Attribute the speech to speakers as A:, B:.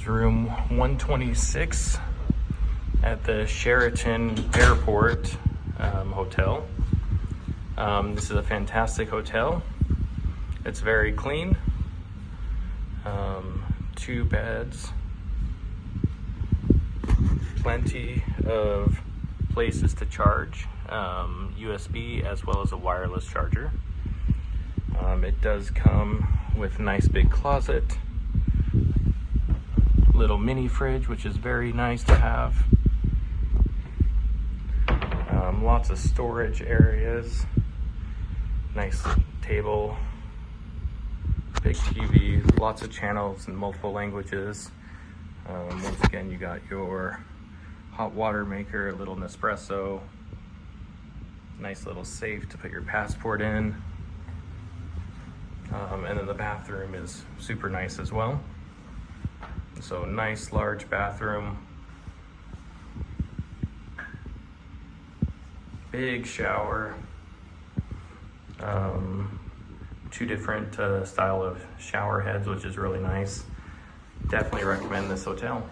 A: is room 126 at the Sheraton Airport Hotel. This is a fantastic hotel. It's very clean. 2 beds. Plenty of places to charge, USB as well as a wireless charger. It does come with a nice big closet, little mini fridge, which is very nice to have. Lots of storage areas, nice table, big TV, lots of channels in multiple languages. Once again, you got your hot water maker, a little Nespresso, nice little safe to put your passport in. And then the bathroom is super nice as well. So nice large bathroom, big shower, 2 different style of shower heads, which is really nice. Definitely recommend this hotel.